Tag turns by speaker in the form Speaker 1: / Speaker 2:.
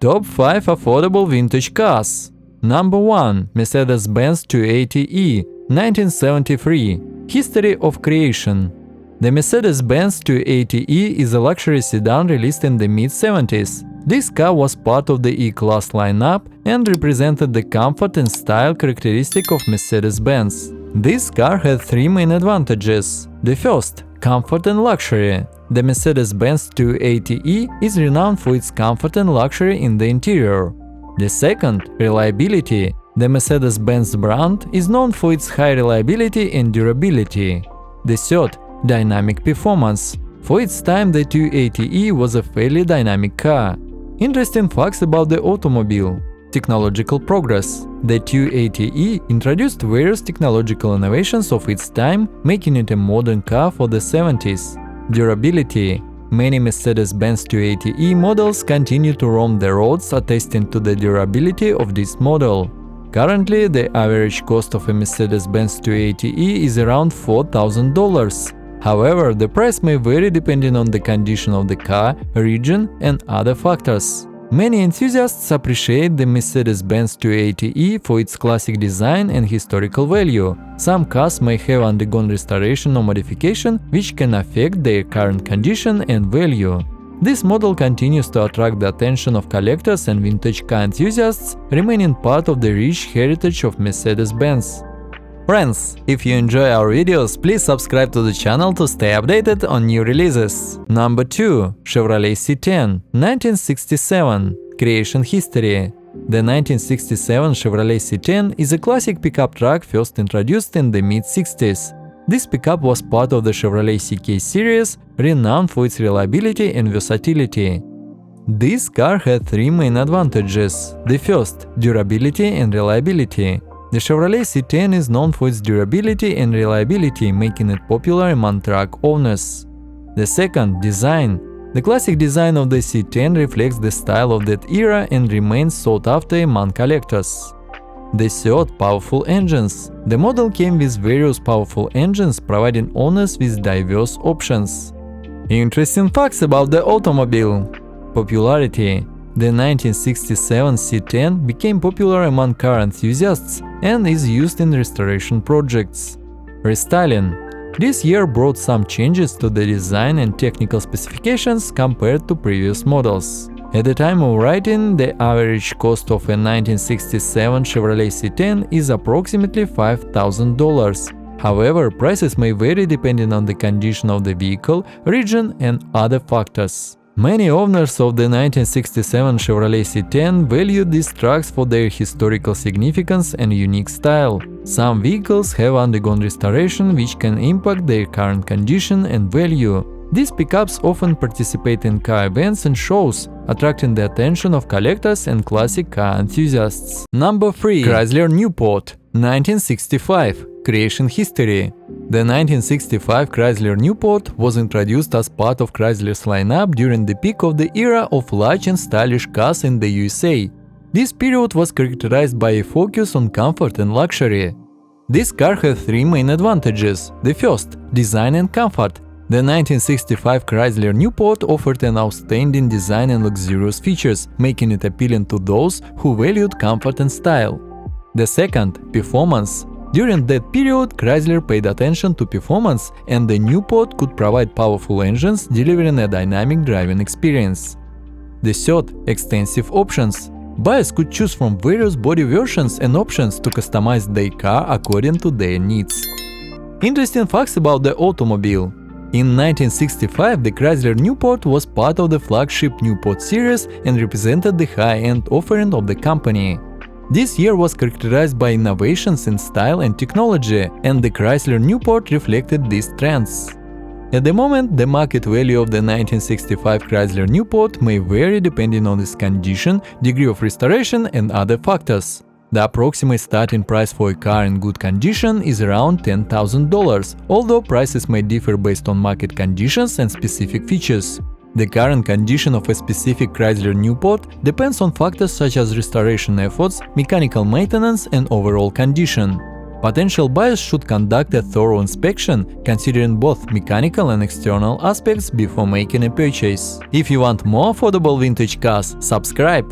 Speaker 1: Top 5 affordable vintage cars. Number 1. Mercedes-Benz 280e, 1973. History of creation. The Mercedes-Benz 280e is a luxury sedan released in the mid-70s. This car was part of the E-Class lineup and represented the comfort and style characteristic of Mercedes-Benz. This car had three main advantages. The first, comfort and luxury. The Mercedes-Benz 280e is renowned for its comfort and luxury in the interior. The second, reliability. The Mercedes-Benz brand is known for its high reliability and durability. The third, dynamic performance. For its time, the 280e was a fairly dynamic car. Interesting facts about the automobile. Technological progress. The 280e introduced various technological innovations of its time, making it a modern car for the 70s. Durability. Many Mercedes-Benz 280e models continue to roam the roads, attesting to the durability of this model. Currently, the average cost of a Mercedes-Benz 280e is around $4,000. However, the price may vary depending on the condition of the car, region, and other factors. Many enthusiasts appreciate the Mercedes-Benz 280e for its classic design and historical value. Some cars may have undergone restoration or modification, which can affect their current condition and value. This model continues to attract the attention of collectors and vintage car enthusiasts, remaining part of the rich heritage of Mercedes-Benz. Friends, if you enjoy our videos, please subscribe to the channel to stay updated on new releases. Number 2. Chevrolet C10, 1967. Creation history. The 1967 Chevrolet C10 is a classic pickup truck first introduced in the mid-60s. This pickup was part of the Chevrolet CK series, renowned for its reliability and versatility. This car had three main advantages. The first, durability and reliability. The Chevrolet C10 is known for its durability and reliability, making it popular among truck owners. The second, design. The classic design of the C10 reflects the style of that era and remains sought after among collectors. The third, powerful engines. The model came with various powerful engines, providing owners with diverse options. Interesting facts about the automobile. Popularity. The 1967 C10 became popular among car enthusiasts and is used in restoration projects. Restyling. This year brought some changes to the design and technical specifications compared to previous models. At the time of writing, the average cost of a 1967 Chevrolet C10 is approximately $5,000. However, prices may vary depending on the condition of the vehicle, region, and other factors. Many owners of the 1967 Chevrolet C10 valued these trucks for their historical significance and unique style. Some vehicles have undergone restoration, which can impact their current condition and value. These pickups often participate in car events and shows, attracting the attention of collectors and classic car enthusiasts. Number 3. Chrysler Newport, 1965. Creation history. The 1965 Chrysler Newport was introduced as part of Chrysler's lineup during the peak of the era of large and stylish cars in the USA. This period was characterized by a focus on comfort and luxury. This car had three main advantages. The first, design and comfort. The 1965 Chrysler Newport offered an outstanding design and luxurious features, making it appealing to those who valued comfort and style. The second, performance. During that period, Chrysler paid attention to performance, and the Newport could provide powerful engines, delivering a dynamic driving experience. The third, extensive options. Buyers could choose from various body versions and options to customize their car according to their needs. Interesting facts about the automobile. In 1965, the Chrysler Newport was part of the flagship Newport series and represented the high-end offering of the company. This year was characterized by innovations in style and technology, and the Chrysler Newport reflected these trends. At the moment, the market value of the 1965 Chrysler Newport may vary depending on its condition, degree of restoration, and other factors. The approximate starting price for a car in good condition is around $10,000, although prices may differ based on market conditions and specific features. The current condition of a specific Chrysler Newport depends on factors such as restoration efforts, mechanical maintenance, and overall condition. Potential buyers should conduct a thorough inspection, considering both mechanical and external aspects before making a purchase. If you want more affordable vintage cars, subscribe!